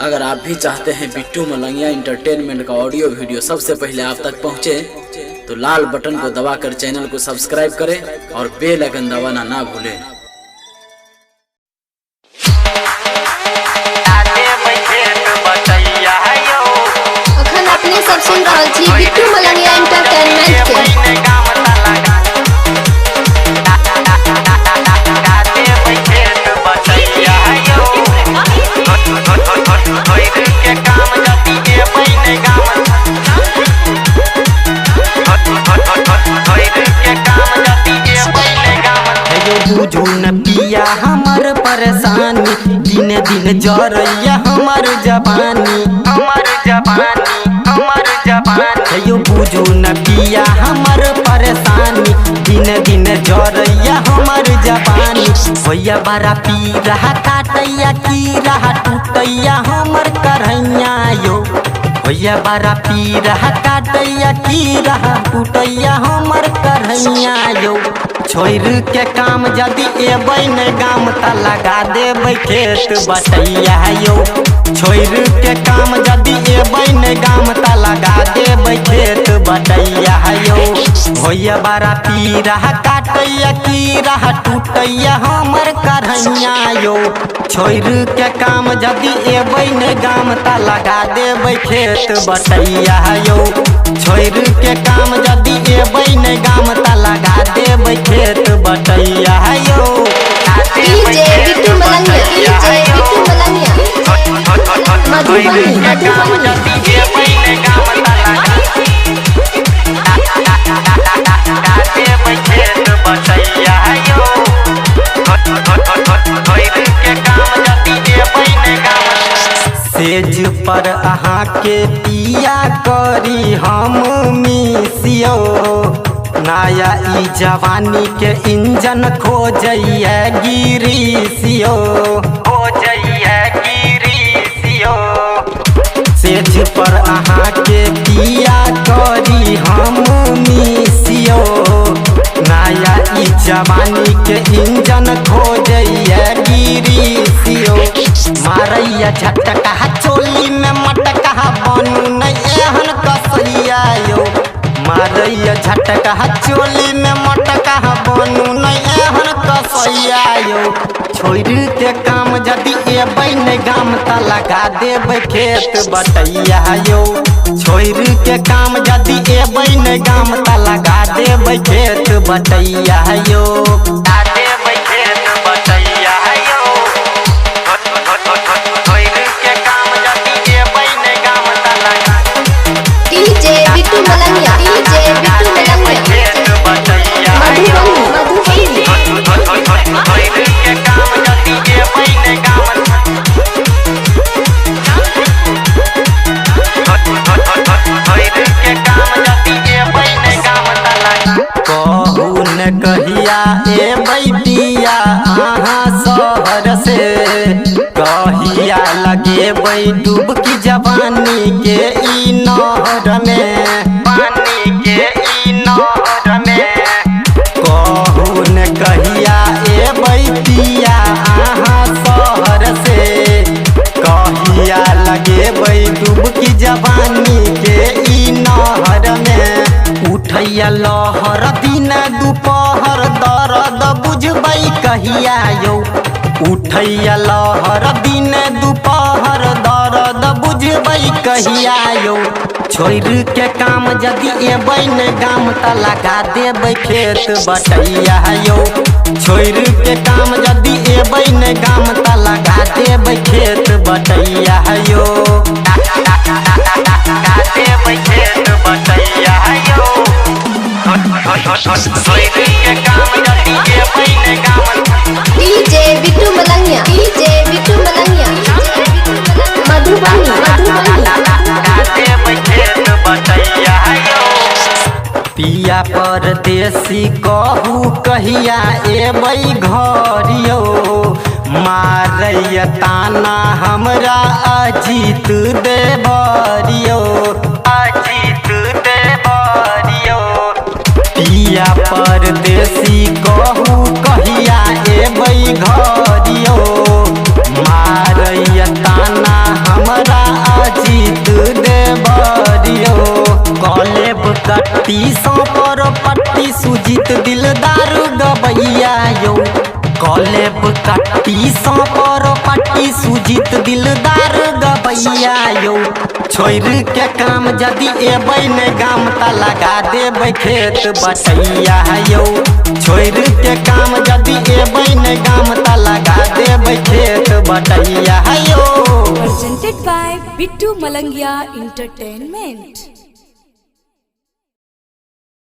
अगर आप भी चाहते हैं बिट्टू मलंगिया इंटरटेनमेंट का ऑडियो वीडियो सबसे पहले आप तक पहुंचे, तो लाल बटन को दबाकर चैनल को सब्सक्राइब करें और बेल आइकन दबाना ना भूलें। अखन अपने सब सुन रहा छी बिट्टू मलंगिया इंटरटेनमेंट के। बुझू न पिया हमर परेशानी, दिन दिन जरैया हमर जवानी। यो बुझू न पिया हमर परेशानी, दिन दिन जरैया हमर जवानी। भैया बड़ा पी रहा काटैया की रहा टूटैया हमर करैया यो। भैया बड़ा पी रहा काटैया की रहा टूटैया हमर करैया यो। छोड़ के काम जदि एबै न गाम त लगा देबै खेत बटैया यो। छोड़ के काम जदि एबै न गाम त लगा देबै खेत बटैया यो। भैया बड़ा पी रहा काटैया की रहा टूटैया हमर करैया यो। छोड़ के काम जदि एबै न गाम त लगा देबै खेत बटैया यो। छोड़ के काम जदि एबै न गाम त लगा देबै खेत बटैया यो। DJ Bittu Malangiya, DJ Bittu Malangiya Madhubani. सेज पर अहाँ के पिया करी हम मिसियो। नया ई जवानी के इंजन खोजैया गिरीसियो। सेज पर अहाँ के पिया करी हम मिसियो। नया ई जवानी के इंजन खोजैया गिरीसियो। मारैया झटका चोली में मटका बनू नहीं एहन कसैया यो। मारैया झटका चोली में मटका बनू नहीं एहन कसैया यो। छोड़ के काम जदि एबै न गाम त लगा देबै खेत बटैया यो। छोड़ के काम जदि एबै न गाम त लगा देबै खेत बटैया यो। DJ Bittu Malangiya, DJ Bittu Malangiya Madhubani. कहू न कहिया एबै पिया अहाँ शहर से। कहिया लगेबै डुबकी जवानी के ई नहर में। कहू न कहिया एबै पिया अहाँ शहर से। कहिया लगेबै डुबकी जवानी के ई नहर में। उठैया लहर दिन दुपहर दर्द बुझबै कहिया यो। उठैया लहर दिन दुपहर दर्द बुझबै कहिया यो। छोड़ के काम जदि एबै न गाम त लगा देबै खेत बटैया यो। छोड़ के काम जदि एबै न गाम त लगा देबै खेत बटैया यो। DJ Bittu Malangiya, DJ Bittu Malangiya Madhubani. पिया परदेसी कहू कहिया एबै घर यो। मारैया ताना हमरा अजीत देवरियो। पिया परदेसी कहू कहिया एबै घर यो। मारैया ताना हमरा कट्टी पर पट्टी सुजीत दिलदार गबैया यो कलेब कट्टी पर पट्टी सुजीत दिलदार गबैया यो छोड़ के काम जदि एबै ने गाम त लगा देबै खेत बटैया यो छोड़ के काम जदि एबै ने गाम त लगा देबै खेत बटैया यो। Presented by Bittu Malangia Entertainment।